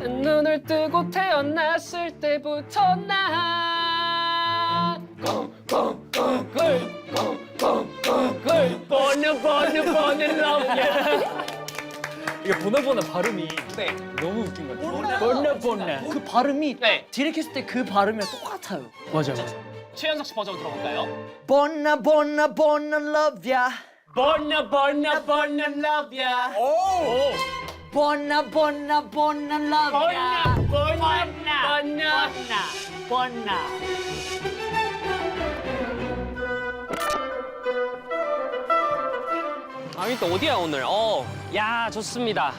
눈을 뜨고 태어났을 때부터 나 뻔뻔뻔뻔 러브야. 이게 보나보나 발음이 네. 너무 웃긴 것 같아요. 보나. 그 발음이 네. 디렉 했을 때 그 발음이랑 똑같아요. 맞아요. 최현석 씨 버전 들어볼까요? 보나 러브야. 뻔나 러브야. 보나 러브야. 보나. 아니 또 어디야 오늘? 야 좋습니다.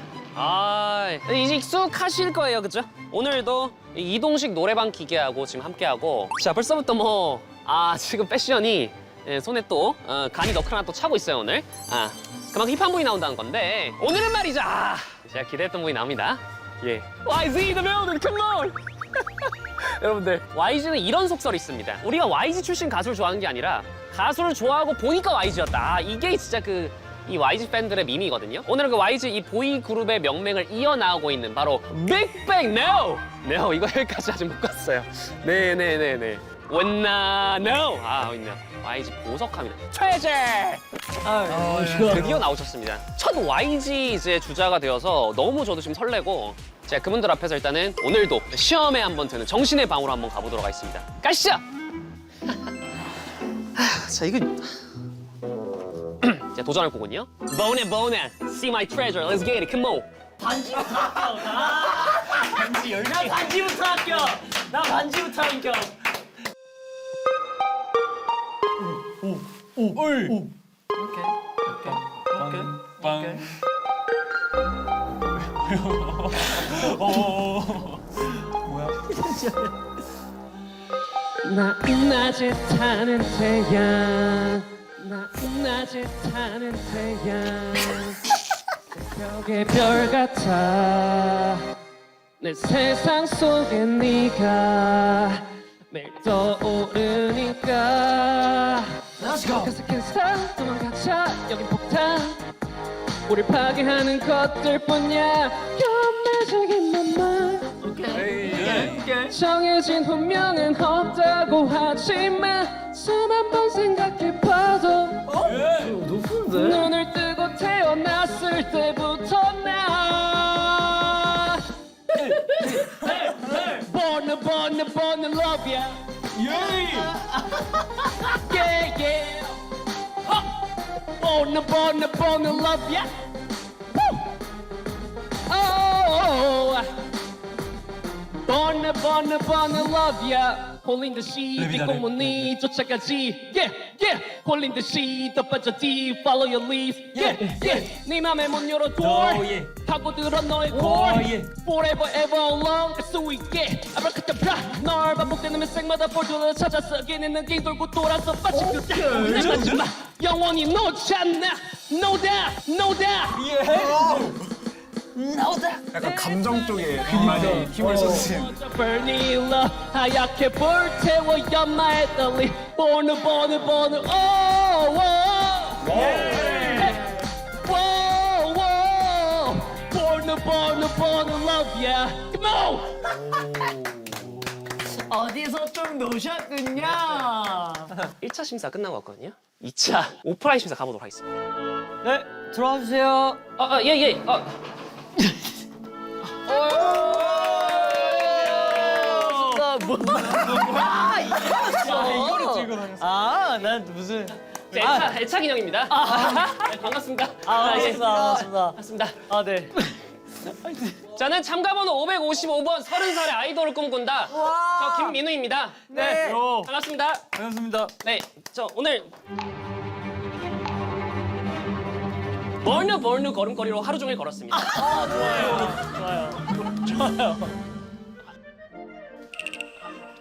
이제 익숙하실 거예요, 그죠? 오늘도 이동식 노래방 기계하고 지금 함께하고. 자 벌써부터 지금 패션이 손에 또 간이 너클 하나 또 차고 있어요 오늘. 그만큼 힙한 분이 나온다는 건데 오늘은 말이죠. 제가 기대했던 분이 나옵니다. 예. YG the building, come on. 여러분들 YG는 이런 속설이 있습니다. 우리가 YG 출신 가수를 좋아하는 게 아니라 가수를 좋아하고 보니까 YG였다. 이게 진짜 이 YG 팬들의 밈이거든요. 오늘은 그 YG 이 보이 그룹의 명맥을 이어나가고 있는 바로 빅뱅 No! No, 이거 여기까지 아직 못 갔어요. 네네네네. 원나 No! 있네요. YG 보석합니다. Treasure! 드디어 나오셨습니다. 첫 YG 이제 주자가 되어서 너무 저도 지금 설레고 제가 그분들 앞에서 일단은 오늘도 시험에 한번 드는 정신의 방으로 한번 가보도록 하겠습니다. 가시죠! 자, 이거 자, 도전할 거군요. Bone, see my treasure, let's get it, come on. 반지부터 합격. 반지 10개. 나 반지부터 합격. 나 반지부터 합격. 오케이. 빵. 나 낮에 타는 태양, 나 낮에 타는 태양, 새벽의 별 같아. 내 세상 속에 네가 매일 떠오르니까. Let's go. 가득한 삶 도망가자 여긴 폭탄. 우릴 파괴하는 것들뿐이야. 연매적인 맘만. 정해진 운명은 없다고 하지만 숨 한 번 생각해봐도 눈을 뜨고 태어났을 때부터 나 born in love ya. Yeah yeah. Born in love ya. Oh. Born in love ya. 홀린 듯이 뒷공문이 쫓아가지. Yeah, yeah. 홀린 듯이 더 빠져 deep. Follow your lead. Yeah, yeah. 네 맘에 못 열어 door. 파고들어 너의 core. Forever ever alone. 갈 수 있게. 아브라카다브라. 널 반복되는 몇색마다 볼줄을 찾아서 걔는 느낌 돌고 돌아서 빠질 거다. 내 마지막 영원히 놓지 않나. No doubt, no doubt. 약간 감정 쪽에 많이 힘을 쏟으신. Vanilla 하얗게 불태워 연마의 떨림. Born, oh, oh. Whoa, whoa. Born, love ya. Come on. 어디서 좀 노셨군요. 1차 심사 끝난 것 같거든요. 2차 오프라인 심사 가보도록 하겠습니다. 네, 들어와 주세요. 예. 이거를 들고 다녔어. 난 무슨. 애차 기념입니다. 네, 반갑습니다. 반갑습니다. 네. 저는 참가번호 555번 30살의 아이돌을 꿈꾼다. 저 김민우입니다. 네. 반갑습니다. 반갑습니다. 네, 저 오늘 벌누 걸음걸이로 하루 종일 걸었습니다. 좋아요.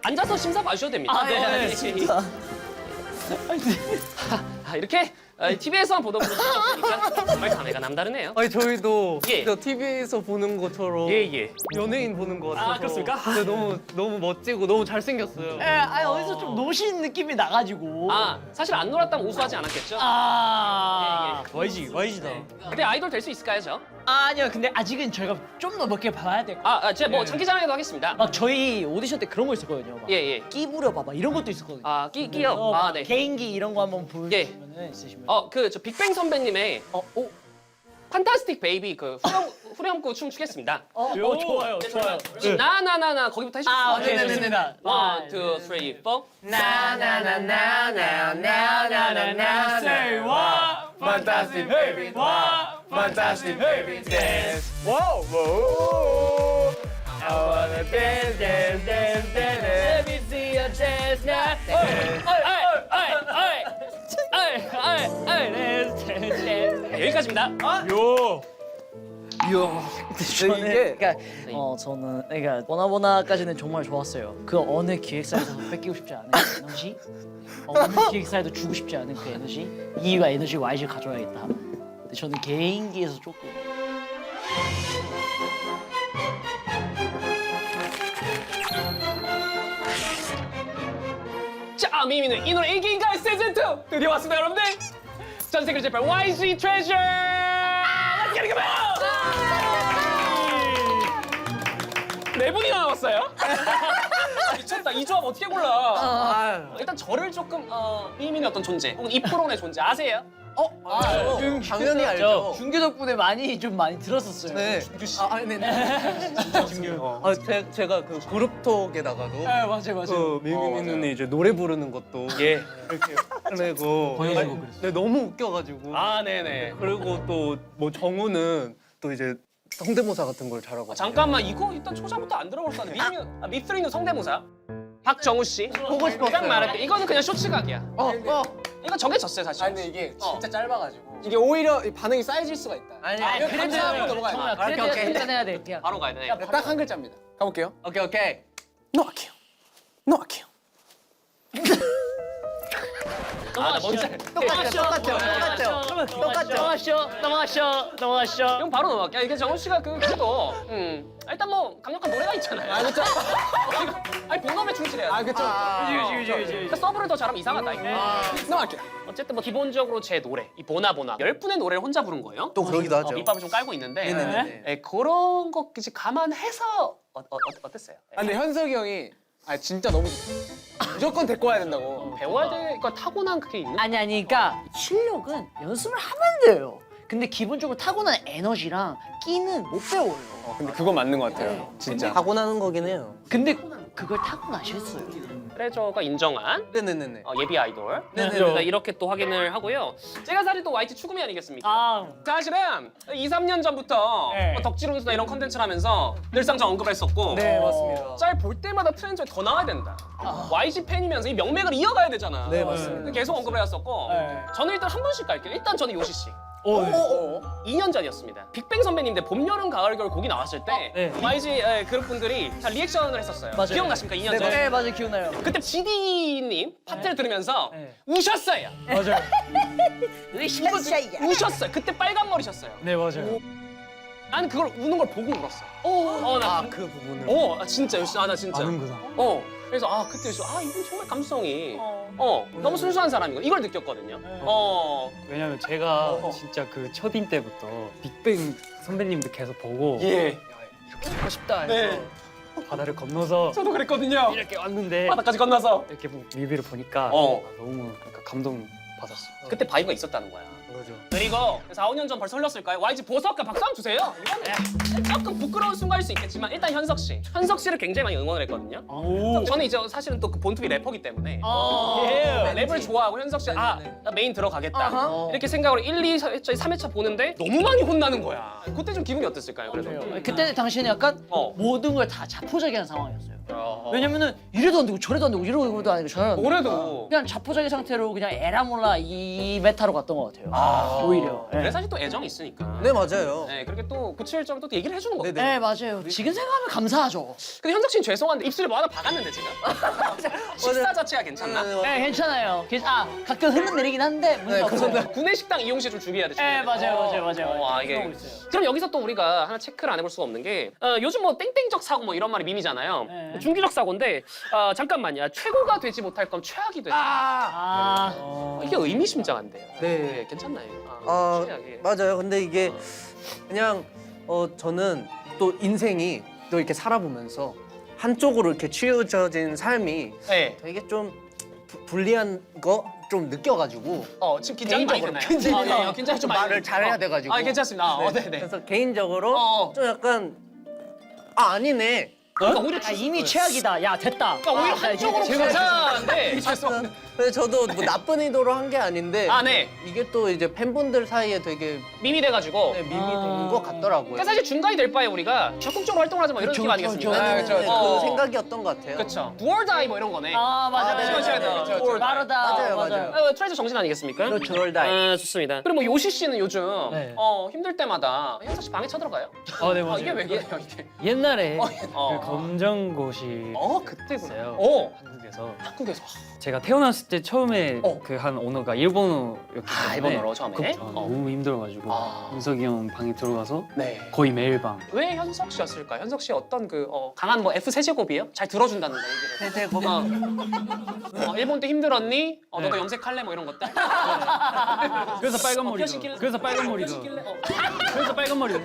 앉아서 심사 봐주셔도 됩니다. 네, 진짜. 이렇게 TV에서만 보던 분들 보니까 정말 감회가 남다르네요. 아니 저희도 예. 진짜 TV에서 보는 것처럼 예. 연예인 보는 것 같아서 그렇습니까? 근데 너무 멋지고 너무 잘생겼어요. 어디서 좀 노신 느낌이 나가지고. 사실 안 놀았다면 우수하지 않았겠죠? YG다. 근데 아이돌 될 수 있을까요, 저? 아니요, 근데 아직은 저희가 좀 더 몇 개 봐야 돼. 제가 뭐 장기자랑에도 하겠습니다. 막 저희 오디션 때 그런 거 있었거든요. 막 예. 끼 부려봐, 막 이런 것도 있었거든요. 끼요. 막 네. 개인기 이런 거 한번 보여주시면 있으시면. 저 빅뱅 선배님의 판타스틱 베이비 그 후렴구 춤 추겠습니다. 좋아요. 나나나나 거기부터 해주세요. 네네네네. 1, 2, 3, 4. 나나나나나나나나나나 say what? Fantastic baby, fantastic baby dance. Wow, wow. I wanna dance, dance, dance, dance. Let me see you dance now. 여기까지입니다. 저는 그러니까 보나보나까지는 정말 좋았어요. 그 어느 기획사에서도 뺏기고 싶지 않은 그 에너지, 어느 기획사에도 주고 싶지 않은 그 에너지, 이유가 에너지 YG 가져야겠다. 근데 저는 개인기에서 조금 자, 미미는 이 노래 인기인가 시즌2 드디어 왔습니다, 여러분들. 전 세계를 제발 YG 트레저. Let's get it, 네 분이나 나왔어요? 미쳤다. 이 조합 어떻게 골라? 일단 저를 조금 미미의 어떤 존재, 혹은 이 프로의 존재 아세요? 당연히 알죠. 준규 덕분에 많이 들었었어요. 네. 제가 그 그룹톡에다가도 맞아요. 그 미미미 누님 이제 노래 부르는 것도 이렇게 보내고 보여주고 그랬어요. 네, 너무 웃겨가지고. 네네. 그리고 또 뭐 정우는 또 이제 성대모사 같은 걸 잘하고. 잠깐만, 이거 일단 초장부터 안 들어볼 거네. 밉3는 성대모사. 박정우 씨. 보고 싶었어요. 딱 말할게. 이거는 그냥 쇼츠각이야. 이거 정해졌어요, 사실. 근데 이게 진짜 짧아가지고 이게 오히려 이 반응이 쌓여질 수가 있다. 아니, 이거 감사하고 넘어가야 돼. 그래도 해야 돼. 그냥. 바로 가야 돼. 딱 한 글자입니다. 가볼게요. 오케이. 노아키요. 노아키요. 나 뭔지 넘어가시죠. 이건 바로 넘어갈게요. 이게 정우 씨가 그래도 일단 뭐 강력한 노래가 있잖아요. 그렇죠. 아니 본업에 충실해야 돼. 그렇죠. 그러니까 서브를 더 잘하면 이상하다 이거. 노아키요. 어쨌든 뭐 기본적으로 제 노래 이 보나보나 10분의 노래를 혼자 부른 거예요. 또 그러기도 하죠. 밑밥을 좀 깔고 있는데 네네네. 그런 거 이제 감안해서 어땠어요? 근데 현석이 형이 진짜 너무 좋다. 무조건 데리고 와야 된다고. 배워야 되니까 타고난 그게 있는? 아니 그러니까 실력은 연습을 하면 돼요. 근데 기본적으로 타고난 에너지랑 끼는 못 배워요. 근데 그건 맞는 것 같아요. 진짜. 타고나는 거긴 해요. 근데 그걸 타고나셨어요. 트레저가 인정한 네네네네. 예비 아이돌. 네네. 그래서 이렇게 또 확인을 하고요. 제가 사실 또 YG 추구미 아니겠습니까? 사실은 2, 3년 전부터 뭐 덕질운수나 이런 컨텐츠를 하면서 늘상 저 언급을 했었고 네 맞습니다. 짤 볼 때마다 트렌저에 더 나와야 된다. YG 팬이면서 이 명맥을 이어가야 되잖아. 네 맞습니다. 계속 언급을 해왔었고 저는 일단 한 분씩 갈게요. 일단 저는 요시 씨. 오. 2년 전이었습니다. 빅뱅 선배님들 봄, 여름, 가을, 겨울 곡이 나왔을 때 네. YG 그룹분들이 다 리액션을 했었어요. 맞아요. 기억나십니까? 2년 전에. 네 맞아요 기억나요. 그때 GD님 파트를 들으면서 네. 우셨어요. 맞아요. 우셨어요. 그때 빨간 머리셨어요. 네 맞아요. 나는 그걸 우는 걸 보고 울었어. 나 그 부분을. 진짜 열심히 나 진짜. 아는구나. 그래서 그때 이분 정말 감수성이 너무 순수한 사람이고 이걸 느꼈거든요. 왜냐면 제가 진짜 그 첫인 때부터 빅뱅 선배님도 계속 보고 예. 하고 싶다 해서 바다를 건너서 저도 그랬거든요. 이렇게 왔는데 바다까지 건너서 이렇게 뮤비를 보니까 어. 너무 감동 받았어. 그때 바이브가 있었다는 거야. 그거죠. 그리고 4, 5년 전 벌써 흘렀을까요? YG 보석과 박수 한번 주세요. 이거는 조금 부끄러운 순간일 수 있겠지만 일단 현석 씨. 현석 씨를 굉장히 많이 응원을 했거든요. 저는 이제 사실은 또 그 본투비 래퍼기 때문에 랩을 좋아하고 현석 씨 나 메인 들어가겠다. 이렇게 생각으로 1, 2, 3회차 보는데 너무 많이 혼나는 거야. 그때 좀 기분이 어땠을까요? 그래도. 그때 당시에는 약간 모든 걸 다 자포자기한 상황이었어요. 왜냐면은 이래도 안 되고 저래도 안 되고 이러고도 아니고 저래도 안 되고 올해도 그냥 자포자기 상태로 그냥 에라몰라 이 메타로 갔던 것 같아요. 오히려. 그래 사실 또 애정이 있으니까. 네 맞아요. 네, 그렇게 또 97점 또 얘기를 해주는 거예요. 네 맞아요. 지금 생각하면 감사하죠. 근데 현석 씨는 죄송한데 입술에 뭐 하나 박았는데 지금? 식사 자체가 괜찮나? 네 괜찮아요. 가끔 흘러내리긴 한데 문제 없어요. 구내식당 이용시 좀 주게 해야 돼. 네 맞아요. 이게. 그러고 있어요. 그럼 여기서 또 우리가 하나 체크를 안 해볼 수가 없는 게 요즘 뭐 땡땡적 사고 뭐 이런 말이 밈이잖아요. 네. 중기적 사고인데 잠깐만요. 최고가 되지 못할 건 최악이 되지. 이게 의미심장한데요. 네. 괜찮나요? 아 최악이. 맞아요. 근데 이게 그냥 저는 또 인생이 또 이렇게 살아보면서 한쪽으로 이렇게 치우쳐진 삶이 네. 되게 좀 불리한 거 좀 느껴가지고 지금 긴장이 많이 되나요? 긴장이 좀 많이 말을 잘해야 돼가지고. 괜찮습니다. 네네. 그래서 개인적으로 어. 좀 약간 아니네. 그러니까 오히려 야, 이미 최악이다. 야 됐다. 그러니까 오히려 한쪽으로 괜찮은데 근데 저도 뭐 나쁜 의도로 한 게 아닌데 네. 이게 또 이제 팬분들 사이에 되게 밈이 돼가지고 밈이 된 것 같더라고요. 그러니까 사실 중간이 될 바에 우리가 적극적으로 활동을 하자 뭐 이런 느낌 아니겠습니까? 네, 그 어. 생각이었던 것 같아요. 그렇죠. Do or die 뭐 이런 거네. 아 맞아. 네, 그렇죠, 그렇죠. 맞아. 빠르다. 맞아요. 트레저 정신 아니겠습니까? 그렇죠. Do or die. 아, 좋습니다. 그리고 뭐 요시 씨는 요즘 네. 힘들 때마다 현석 씨 방에 쳐들어가요? 네 맞아요. 이게 왜 그래요 이게? 옛날에 어. 그 검정고시 그때구나. 있어요. 한국에서 한국에서. 제가 태어났을 때 처음에 어. 그 한 언어가 일본어였기 때문에 일본어로 처음에. 너무 힘들어가지고 아. 현석이 형 방에 들어가서 네. 거의 매일 방. 왜 현석 씨였을까? 현석 씨 어떤 그 강한 뭐 F 세제곱이에요? 잘 들어준다는 얘기를. 세제곱. 일본 때 힘들었니? 너도 염색할래? 뭐 이런 것들. 그래서 빨간 머리도. 펴시길래- 그래서 빨간 머리도. 펴시길래, 그래서 빨간 머리도.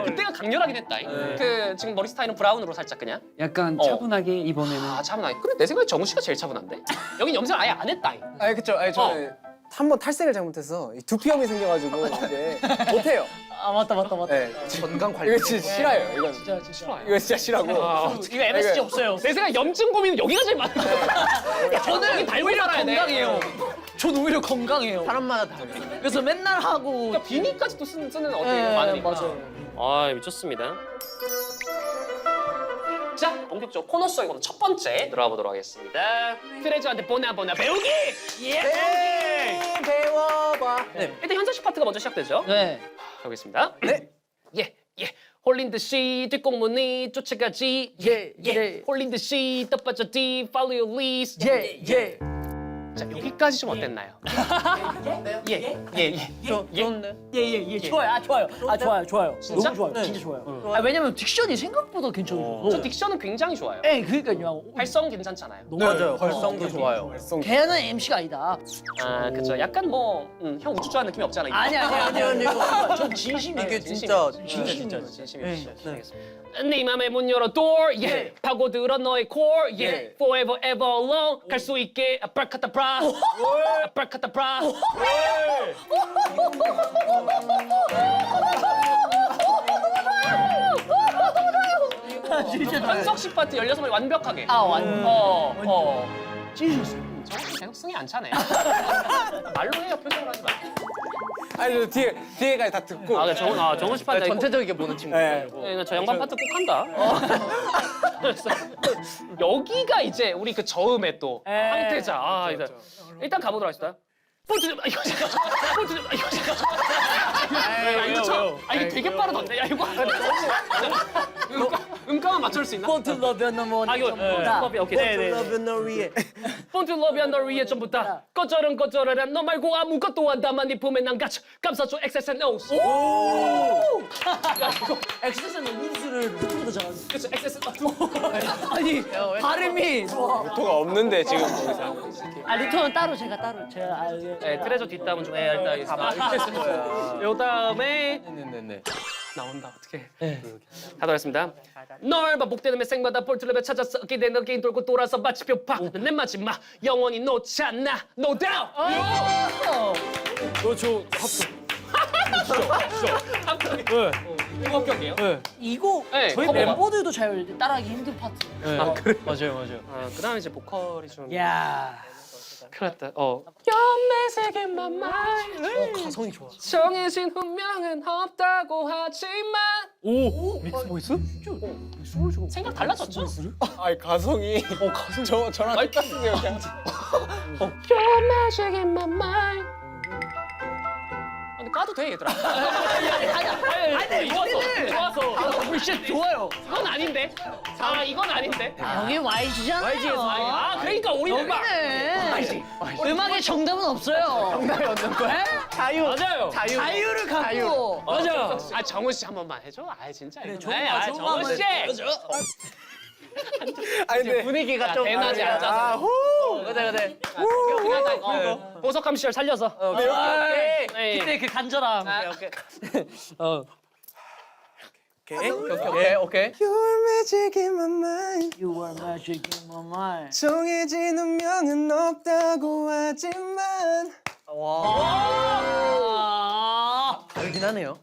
그때가 강렬하긴 했다. 그 지금 머리 스타일은 브라운으로 살짝 그냥. 약간 차분하게 이번에는. 아 차분하게. 근데 내 생각에 정우 씨가 제일 차분한데? 여긴 염색을 아예 안 했다. 아니 그쵸. 아니 저는 한 번 탈색을 잘못해서 이 두피염이 생겨가지고 이제 못해요. 아 맞다. 네. 건강 관리. 이거 진짜 싫어요. 이건 진짜. 이거 진짜 싫어하고. 이거 MSG 없어요. 내 생각에 염증 고민은 여기가 제일 많은 거야. 저는 여기 달고 살아야 돼. 건강해요. 전 오히려 건강해요. 사람마다 다르. 그래서 맨날 하고. 그러니까 비니까지 또 쓰는 어떻게 네, 많으니까. 맞아요. 아 미쳤습니다. 자 본격적으로 코너 속 이거는 첫 번째 들어가 보도록 하겠습니다. 트레저한테 보나 배우기. 예. 배워봐. 네. 일단 현석 씨 파트가 먼저 시작되죠. 네. 가보겠습니다. 네. 예. 홀린 듯이 뒷공문이 쫓아가지. 예. 홀린 듯이 떠빠져 D follow your lead. 예. 자 여기까지 좀 어땠나요? 예. 좋은데? 예. 좋아요. 좋아요. 진짜? 너무 좋아요. 진짜 좋아요. 왜냐면 딕션이 생각보다 괜찮아요. 저 딕션은 굉장히 좋아요. 그러니까요. 발성 괜찮잖아요. 맞아요. 벌성도 좋아요. 걔는 MC가 아니다. 아 그쵸. 약간 뭐 형 우쭈 좋아하는 느낌이 없잖아. 아니요. 전 진심이에요. 이게 진짜 진심이에요. 네 맘의 문 열어 door yeah. 파고들어 너의 core yeah. forever ever alone 갈 수 있게 아빠카타브라 아빠카타브라 진짜 현석 씨 파트 16번 완벽하게 찢으셨어요. 저것도 계속 승이 안 차네. 말로 해요. 표정으로 하지 마. 아니 저 뒤에까지 다 듣고. 정훈 씨 파트 전체적이게 보는 친구. 네. 네, 저 양반 파트 꼭 한다. 그래서 여기가 이제 우리 그 저음의 또 황태자. 일단 가보도록 하겠습니다. 포트 좀 이거 잠깐. 포트 좀 이거 잠깐. 이거 쳐. 이게 되게 빠르던데. 야 이거. 음감만 맞출 수 있나? 폰트 러브 너무 이거 법이 오케이. Love 너 위에. 폰트 러비아 널 위해 전부 다 꺼져란 너 말고 아무것도 안 담아 네 품에 난 갇혀 감싸줘 XSNOs. 엑세스는 우수를 루트보다 잘하는. 그쵸 XSN. 아니 발음이 좋아. 토가 없는데 지금 거기서. 루터는 따로 제가 네, 트레저 뒷담은 좀 해야 할 있습니다. 요 다음에 네네네. 나온다 어떻게? 하도록 하겠습니다. 널 반복되는 매생마다 볼트랩에 찾았어. 기대 너 게임 돌고 돌아서 마치표 파. 내 마지막 영원히 놓지 않나. No doubt. 너저 합격이. 이거 합격이에요? 이거 네, 저희 커버가. 멤버들도 잘 따라하기 힘든 파트. 아 그래? 맞아요. 그다음에 이제 보컬이 좀. 야. 큰일 났다. 연매색의 맘말. 가성이 좋아. 정해진 운명은 없다고 하지만. 오 믹스 보이스? 생각 달라졌죠? 아니 가성이. 가성. 저랑 똑같은데요 그냥. Your magic in my mind. 근데 까도 돼 얘들아. 아니 좋았어. 우리 진짜 좋아요. 이건 아닌데. 이건 아닌데. 여기 YG잖아요. 그러니까 우리 음악. 여기는 음악의 정답은 없어요. 정답이 없는 거야? 자유. 맞아요. 자유를 갖고. 맞아. 정우 씨 한 번만 해줘. 진짜. 정우 씨. 아니 근데 분위기가 좀 대낮에 앉아서. 그래. 보석함 씨를 살려서. 오케이. 네. 그때 그 간절함. 오케이. 오케이. You're magic in my mind. You are magic in my mind. 정해진 운명은 없다고 하지만 다르긴 하네요.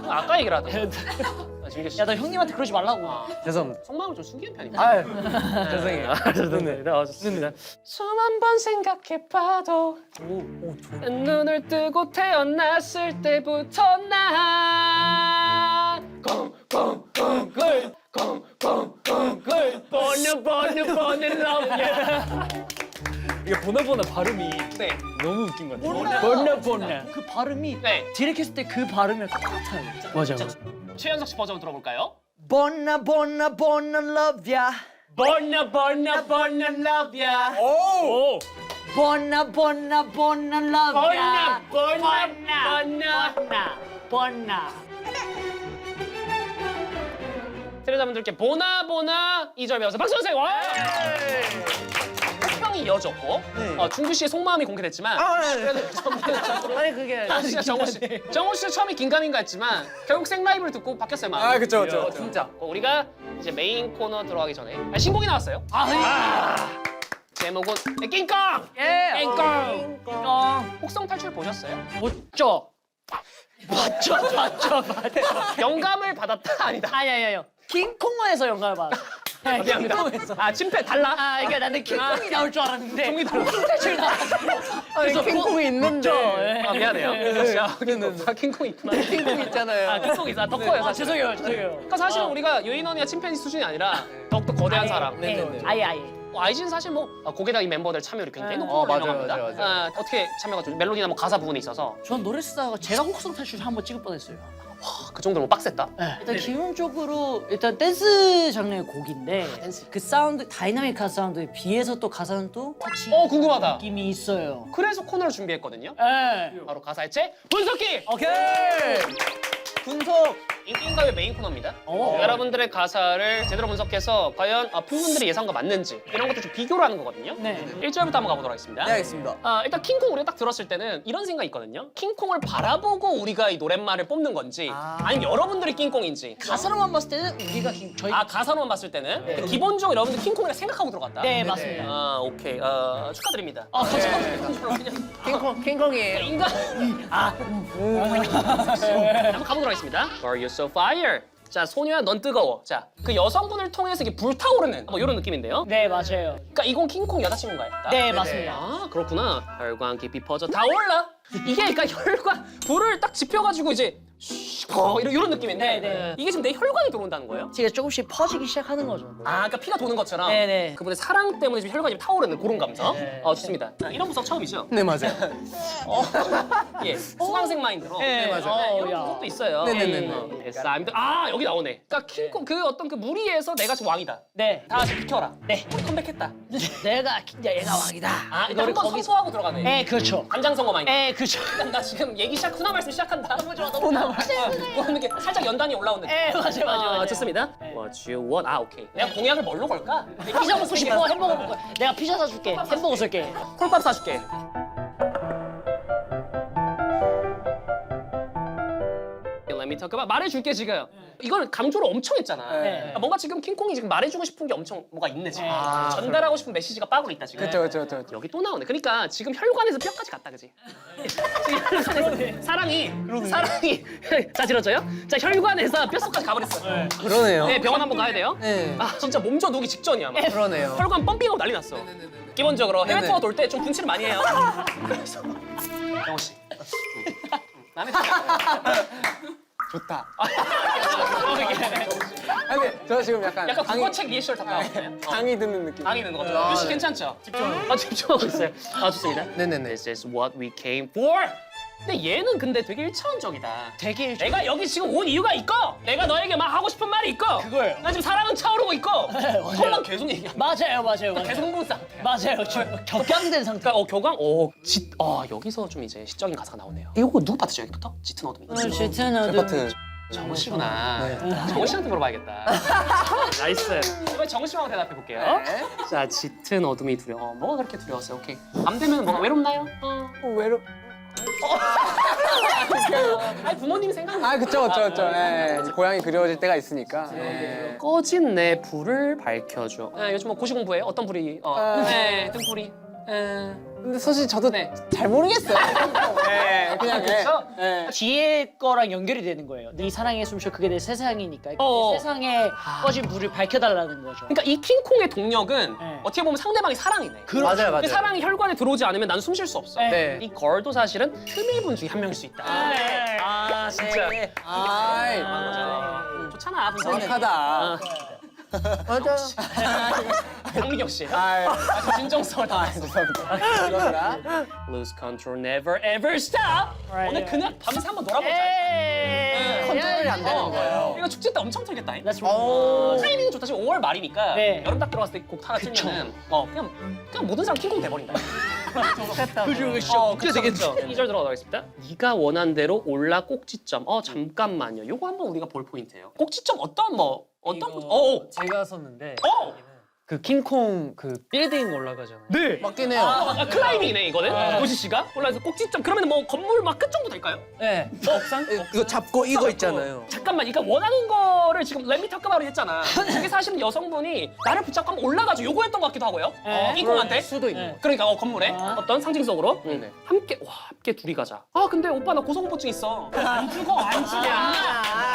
아까 얘기를 하던. 진규 씨. 야, 너 형님한테 그러지 말라고. 죄송합니다. 속마음을 좀 숨기는 편입니다. 아, 죄송해요. 좋습니다. 좋습니다. 숨 한 번 생각해봐도 눈을 뜨고 태어났을 때부터 난 꽁꽁꽁꿀 꽁꽁꽁꿀 번느 love you. 이게 보나보나 발음이 네. 너무 웃긴 것 같아요. 보나. 그 발음이 네. 디렉했을 때 그 발음이랑 똑같아요. 맞아. 최현석 씨 버전 들어볼까요? 보나 love ya. 번느 love you. 오! 보나 love ya. 보나. 트레자분들께 보나 2절 배워서 박수 주세요. 와! 호평이 이어졌고 준규 씨의 속마음이 공개됐지만 그래도 전반적으로 아니 그게 정호 씨 처음에 긴가민가 했지만 결국 생라이브를 듣고 바뀌었어요 마음이. 아 그쵸. 진짜. 우리가 이제 메인 코너 들어가기 전에 신곡이 나왔어요. 제목은 낑깡. 예. 낑깡. 혹성 탈출 보셨어요? 못죠. 맞죠. 영감을 받았다 아니다. 아니야. 킹콩에서 영감을 받았어. 아 침패 달라. 아, 그러니까 나는 킹콩이 나올 줄 알았는데. 종이 달라. 탈출 나왔어. 아니, 킹콩이 있는데. 아 미안해요. 아 킹콩 있구나. 킹콩 있잖아요. 아 킹콩 있어. 더 커요. 아, 사실. 죄송해요. 그러니까 사실은 우리가 유인원이나 침팬지 수준이 아니라 더욱더 거대한 사람. 아예. 아이진 사실 뭐 곡에다 이 멤버들 참여를 굉장히 네. 높은 걸로 맞아요, 유명합니다. 맞아요. 어떻게 참여가 좀 멜로디나 뭐 가사 부분에 있어서 전 노래 쓰다가 제가 혹성 탈출 한번 찍을 뻔했어요. 그 정도로 뭐 빡셌다. 일단 기본적으로 일단 댄스 장르의 곡인데 그 사운드 다이나믹한 사운드에 비해서 또 가사는 또 터치 궁금하다. 느낌이 있어요. 그래서 코너를 준비했거든요. 예. 바로 가사의 책 분석기. 오케이. 분석. 인기인가요의 메인 코너입니다. 오. 여러분들의 가사를 제대로 분석해서 과연 팬분들의 예상과 맞는지 이런 것도 좀 비교를 하는 거거든요. 네. 1절부터 한번 가보도록 하겠습니다. 네 알겠습니다. 일단 킹콩 우리가 딱 들었을 때는 이런 생각이 있거든요. 킹콩을 바라보고 우리가 이 노랫말을 뽑는 건지 아니면 여러분들이 킹콩인지. 가사로만 봤을 때는 우리가 저희 가사로만 봤을 때는 기본적으로 여러분들 킹콩이라 생각하고 들어갔다. 네 맞습니다. 오케이. 축하드립니다. 킹콩이에요. 인간. 한번 가보도록 하겠습니다. Are you so fire? 자, 소녀야 넌 뜨거워. 자, 그 여성분을 통해서 이게 불타오르는 뭐 이런 느낌인데요. 네 맞아요. 그러니까 이건 킹콩 여자친구인가요? 네 맞습니다. 아, 그렇구나. 혈관 깊이 퍼져 다 올라. 이게 그러니까 혈관 불을 딱 지펴가지고 이제 이런 느낌인데 네. 이게 지금 내 혈관이 들어온다는 거예요? 제가 조금씩 퍼지기 시작하는 거죠. 그러니까 피가 도는 것처럼 네네. 그분의 사랑 때문에 지금 혈관이 타오르는 그런 감성. 네. 좋습니다. 이런 분석 처음이죠? 네, 맞아요. 예, 수강생 마인드로. 네, 맞아요. 이런 야. 분석도 있어요. 네네네네. 여기 나오네. 그러니까 킹콩 그 어떤 그 무리에서 내가 지금 왕이다. 네. 다 같이 비켜라. 네. 우리 컴백했다. 얘가 왕이다. 일단 한번 선포하고 들어가네. 네 그렇죠. 간장 선거 마인드. 네 그렇죠. 일단 나 지금 얘기 훈화 말씀 시작한다. 너무 좋아, 너무 좋아. 그러는 게 살짝 연단이 올라오는 느낌. 네 맞아요. 좋습니다. What you want? 오케이. 내가 공약을 뭘로 걸까? 피자 먹고 싶어 햄버거 먹고 내가 피자 사줄게 햄버거 쏠게. 콜밥 사줄게. Let me talk about 말해줄게 지금. 이걸 강조를 엄청 했잖아. 그러니까 뭔가 지금 킹콩이 지금 말해주고 싶은 게 엄청 뭐가 있네 지금. 전달하고 싶은 메시지가 빠꾸로 있다 지금. 그렇죠. 여기 또 나오네. 그러니까 지금 혈관에서 뼈까지 갔다 그지? 사랑이 자 들어줘요? 자 혈관에서 뼛속까지 가버렸어. 그러네요. 네 병원 한번 가야 돼요. 네. 진짜 몸져 녹기 직전이야. 막. 그러네요. 혈관 펌핑하고 난리 났어. 기본적으로 해외 네네. 투어 돌 때 좀 분칠을 많이 해요. 그래서 영호 씨. 마음에 들어요. 좋다. 아니 저 지금 약간 국어책 리액션 다 나오네. 강의 듣는 느낌. 강의 듣는 거죠. 유씨 괜찮죠? 집중하고 있어요. 좋습니다. 네네네. This is what we came for. 근데 얘는 근데 되게 1차원적이다. 되게 내가 여기 지금 온 이유가 있고 내가 너에게 막 하고 싶은 말이 있고 그거예요. 나 지금 사랑은 차오르고 있고 맞아요. 혈관 계속 얘기하고 맞아요. 계속 흥분 상태. 맞아요. 지금 격양된 상태. 그러니까 교감? 여기서 좀 이제 시적인 가사가 나오네요. 이거 누구 파트죠 여기부터? 짙은 어둠이. 파트는 정우 씨구나. 정우 씨한테 물어봐야겠다. 나이스. 이번 정우 씨하고 대답해 볼게요. 자, 짙은 어둠이 두려워. 뭐가 그렇게 두려웠어요? 오케이. 밤 되면 뭐가 외롭나요? 외로. 아니 부모님이 생각나. 아 그쵸. 예, 고향이 그리워질 때가 있으니까. 꺼진 내 불을 밝혀줘. 요즘 뭐 고시 공부해? 어떤 불이? 네, 어떤 불이? 근데 사실 저도 잘 모르겠어요. 예, 그냥 그쵸? 예. 뒤에 거랑 연결이 되는 거예요. 네 사랑의 숨쉬어 그게 내 세상이니까 어. 내 세상에 꺼진 불을 밝혀달라는 거죠. 그러니까 이 킹콩의 동력은 네. 어떻게 보면 상대방이 사랑이네. 맞아요, 그 사랑이 혈관에 들어오지 않으면 난 숨 쉴 수 없어. 네. 이 걸도 사실은 흠일분 중에 한 명일 수 있다. 아 진짜. 아이, 맞아. 좋잖아 분석이. 정확하다. 맞아. 강민경 씨. 아이, 아주 진정성을 다했어. 죄송합니다. 이겁니다. Lose control, never ever stop. 오늘 그냥 밤새 한번 놀아보자. 컨트롤이 안 되는 거예요. 이거 축제 때 엄청 틀겠다. That's right. 타이밍이 좋다. 지금 5월 말이니까 네. 여름 딱 들어갔을 때 곡 하나 틀면은 그냥 모든 사람 킹콩 돼버린다. 그게 되겠죠. 2절 들어가겠습니다. 네가 원한 대로 올라 꼭지점. 잠깐만요. 요거 한번 우리가 볼 포인트예요. 꼭지점 제가 썼는데 어! 그 킹콩 그 빌딩 올라가잖아요. 네. 맞긴 해요. 클라이밍이네 이거는. 고시 씨가 올라서 꼭지점. 그러면 뭐 건물 막 끝 정도 될까요? 네. 옥상? 이거 잡고 이거 있잖아요. 잠깐만, 그러니까 원하는 거를 지금 렛미 탑가바로 했잖아. 그게 사실은 여성분이 나를 붙잡고 한번 올라가지고 요구했던 것 같기도 하고요. 킹콩한테. 수도 있는. 그러니까 건물에 어떤 상징적으로 네네. 함께 둘이 가자. 근데 오빠 나 고소공포증 있어. 안 죽어 안 죽냐?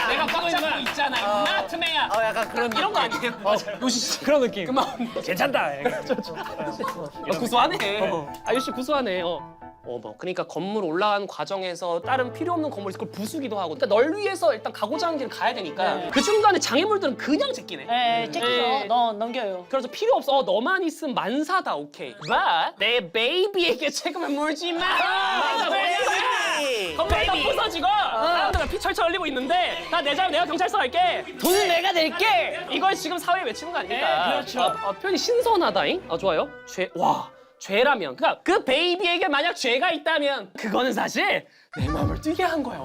내가 꽉 잡고 있잖아. 임마 트메야. 약간 그런 이런 거 아니에요? 요시 씨. 그런 느낌. 그만. 괜찮다. 구수하네. 요시 구수하네. 그러니까 건물 올라가는 과정에서 다른 필요 없는 건물 있을 걸 부수기도 하고. 그러니까 널 위해서 일단 가고자 하는 길을 가야 되니까 그 중간에 장애물들은 그냥 제끼네. 네, 째끼죠. 너 넘겨요. 그래서 필요 없어. 너만 있으면 만사다. 오케이. 내 베이비에게 책임을 물지 마. 건물 다 부서지고 사람들은 피 철철 흘리고 있는데 나 내가 경찰서 갈게. 돈을 내가 낼게. 이걸 지금 사회에 외치는 거 아닙니까? 네, 그렇죠. 표현이 신선하다잉. 좋아요. 죄라면, 그러니까 그 베이비에게 만약 죄가 있다면 그거는 사실 내 마음을 뛰게 한 거야.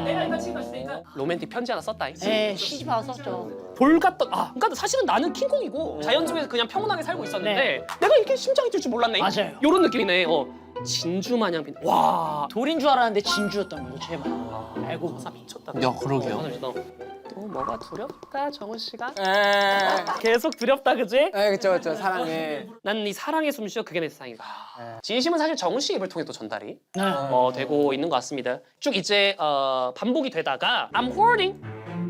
내가 이거 지금 봤으니까 로맨틱 편지 하나 썼다잉. 네, 시집 와서 썼죠. 볼갔던 그러니까 사실은 나는 킹콩이고 자연 속에서 그냥 평온하게 살고 있었는데 내가 이렇게 심장이 뛸 줄 몰랐네. 맞아요. 요런 느낌이네. 진주 마냥 와. 돌인 줄 알았는데 진주였던 거죠, 제발. 알고 보사 미쳤다. 야, 그러게요. 또 뭐가 두렵다, 정훈 씨가? 계속 두렵다, 그지? 네, 그쵸. 사랑해. 난 네 사랑의 숨쉬어 그게 내 세상이다. 진심은 사실 정훈 씨 입을 통해 또 전달이 네. 되고 있는 것 같습니다. 쭉 이제 반복이 되다가 I'm hoarding.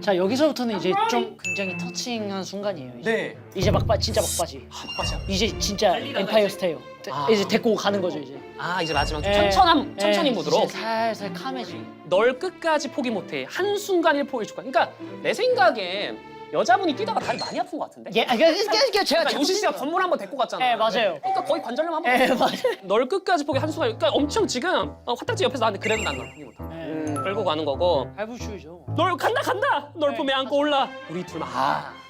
자, 여기서부터는 이제 좀 굉장히 터칭한 순간이에요. 이제, 네. 이제 진짜 막바지. 맞아. 이제 진짜 엠파이어 스테이요. 이제 데리고 가는 거죠, 이제. 이제 마지막 좀 예. 천천히 예, 무드로. 이제 살살 카메지. 널 끝까지 포기 못해. 한순간 1포 1초간. 그러니까 내 생각엔 여자분이 뛰다가 다리 많이 아픈 것 같은데? 예, 제가 그러니까 요시 씨가 건물 한번 데리고 갔잖아. 예, 맞아요. 그러니까 거의 관절염 한번. 예, 맞아요. 널 끝까지 포기 한순간. 그러니까 엄청 지금 화딱지 옆에서 나한테 그래도 난 널 포기 못해. 끌고 가는 거고. 발부추이죠. 널 간다. 널 보면 안고 올라. 우리 둘만.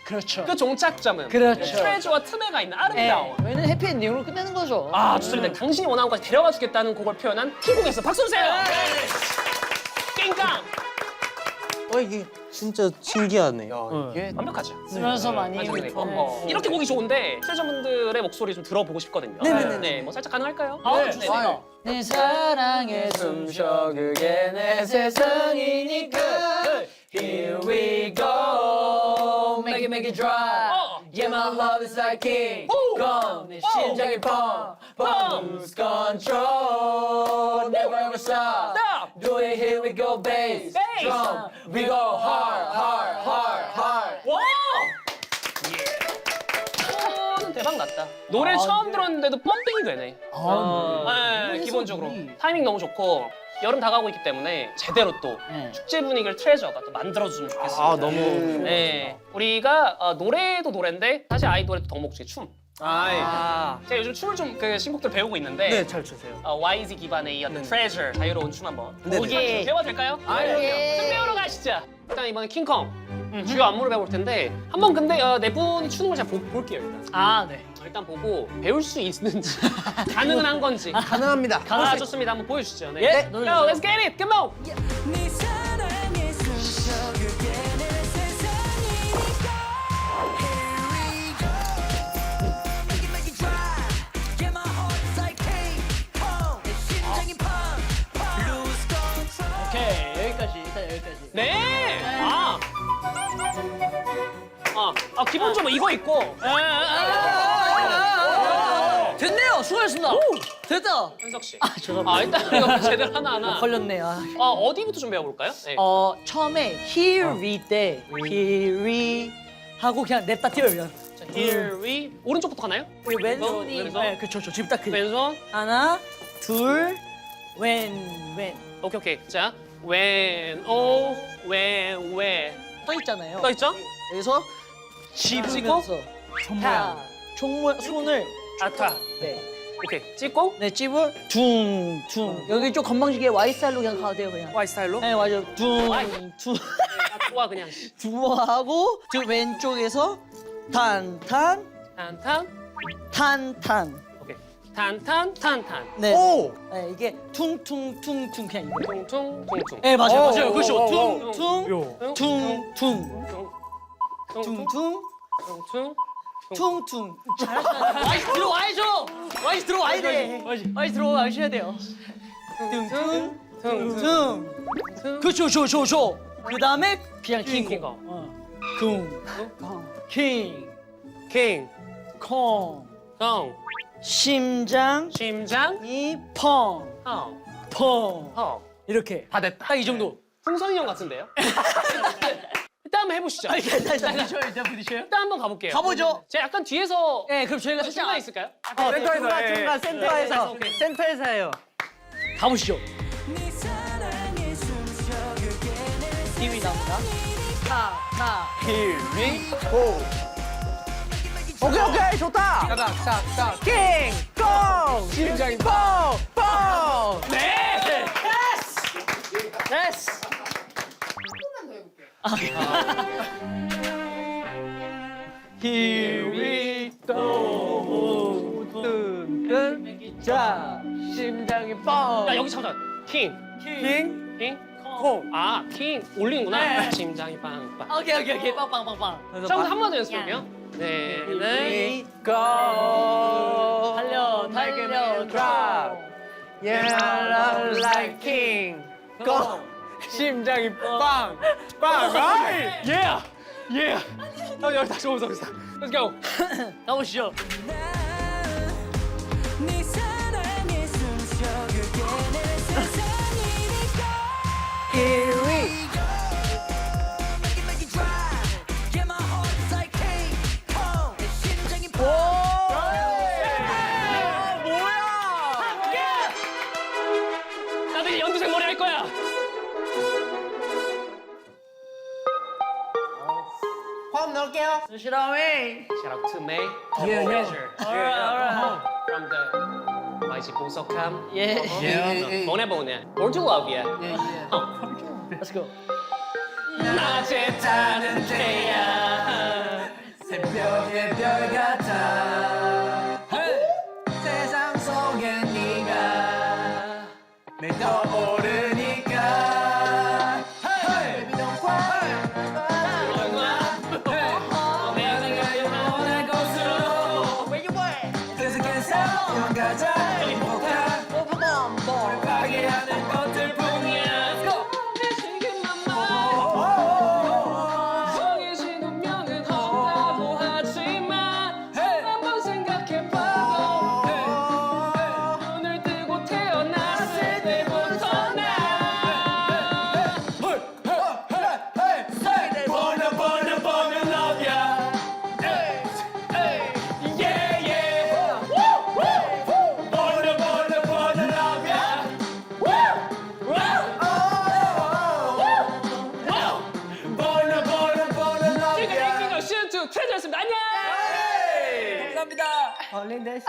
그렇죠. 그 종착점은 그렇죠. 트레저와 트메가 있는 예, 아름다운. 저희는 해피엔딩으로 끝내는 거죠. 좋습니다. 당신이 원하는 것까지 데려가 주겠다는 곡을 표현한 킹콩에서 박수 주세요. 깽깡. 이게 진짜 신기하네. 이게 완벽하죠. 쓰면서 많이. 이렇게 곡이 좋은데 트레저분들의 목소리 좀 들어보고 싶거든요. 네, 뭐 살짝 가능할까요? 네, 좋습니다. 내 사랑에 숨쉬어 그게 내 세상이니까. Here we go. Make it dry. Yeah, my love is like king. Come, 내 심장이 pump. Lose control. Never ever stop. Do it, here we go, bass. Drum. We go hard. 와! 대박 났다. 노래 처음 들었는데도 펌핑이 되네. 기본적으로 타이밍 너무 좋고 여름 다가오고 있기 때문에 제대로 또 축제 분위기를 트레저가 또 만들어주면 좋겠습니다. 너무. 네, 우리가 노래도 노래인데 사실 아이돌의 덕목 중에 춤. 제가 요즘 춤을 좀 신곡들 배우고 있는데 네, 잘 추세요. YZ 기반의 이 어떤 트레저 자유로운 춤 한번 오예. 배워도 될까요? 예. 춤 배우러 가시죠. 일단 이번에 킹콩 주요 안무를 배워볼 텐데 한번 근데 네 분이 추는 걸 잘 볼게요 일단. 네. 일단 보고 배울 수 있는지 가능은 한 건지. 가능합니다. 좋습니다. 한번 보여주시죠. 네. 예. Go, let's get it. Come on. 네 사랑에 숨쉬어 그게 내 세상이니까 Here we go Make it dry Yeah my heart's like king Pong 내 심장이 pump Lose 아 기본적으로 이거 있고. 됐네요. 수고하셨습니다. 됐다. 현석 씨. 죄송합니다. 아 일단 이거 제대로 하나. 걸렸네. 아. 어디부터 좀 배워볼까요? 네. 처음에 here we 때 here we 하고 그냥 냅다 뛰어요. 그냥. Here we 오른쪽부터 가나요? 우리 왼손이 왼손? 네, 그쵸. 지금 딱 그. 왼손. 하나, 둘, 왼. 오케이. 자 when 떠 있잖아요. 떠 있죠? 여기서 집으면서 손을 아타. 네. 오케이. 찍고. 네, 찝을 둥. 여기 좀 건방지게 Y 스타일로 그냥 가도 돼요, 그냥. Y 스타일로? 네, 맞아요. 둥. 아 좋아 그냥. 두하고 저 왼쪽에서 탄탄. 오케이. 탄탄. 네. 오! 네, 이게 퉁퉁퉁퉁 그냥 이거. 퉁퉁. 네, 맞아요. 오, 맞아요. 오, 그렇죠. 오, 퉁퉁퉁퉁. 퉁퉁. 와이스 들어와야죠. 와이스 들어와야 돼. 와이스 들어와셔야 돼요. 퉁퉁. 그렇죠. 쇼. 그다음에 그냥 킹 콩. 킹. 콩. 심장이 펑. 이렇게. 다 됐다. 딱 이 정도. 풍선이 형 같은데요? 일단 한번 해보시죠. 일단 부딪혀요. 일단 한번 가볼게요. 가보죠. 제가 약간 뒤에서 네, 그럼 저희가 순간 살짝 있을까요? 센터에서. 센터에서 오케이. 센터에서 해요. 가보시죠. 네 사랑에 숨쉬어 그게 내 TV 나옵니다. 타. Here we go. 오케이 좋다. 딱. 킹 콩. 심장이 뻥. 됐어. Here we go. 자, 심장이 뻥. 야 여기 잠깐. 킹. 콩. 아 킹 올리는구나. 네. 심장이 빵빵. 오케이. 빵빵빵빵. 자 그럼 한 번 더 연습할게요. 네. We go. 달려. drop. Yeah, like king. Go. 심장이 빵. Yeah. 여기 다시 오면서. Let's go. 가보시죠. 네 사랑에 숨쉬어 그게 내 세상이니까 Here we Make it drive Yeah my heart is like king Kong 내 심장이 나도 이제 연두색 머리 할 거야. 화음 넣을게요. 수시라메. Shout out to May. Yeah. Pleasure. Alright. From the 마이지 보석함. Yeah. 보내. Born to love you. Let's go. 낮에 타는 태양. 새벽의 별 같아. 세상 속에 네가 매일 떠오르니까. Baby don't cry. 계속해서 가자. 행복한 우리 파괴하는 것들 뿐이야. 내 지금만 정해진 운명은 없다고 하지만 한번 생각해봐도 눈을 뜨고 태어났을 때부터 나 Born love ya. Yeah, yeah. Born love ya. 지금 앵기가 시즌2 트레저였습니다. 안녕! 감사합니다. All in the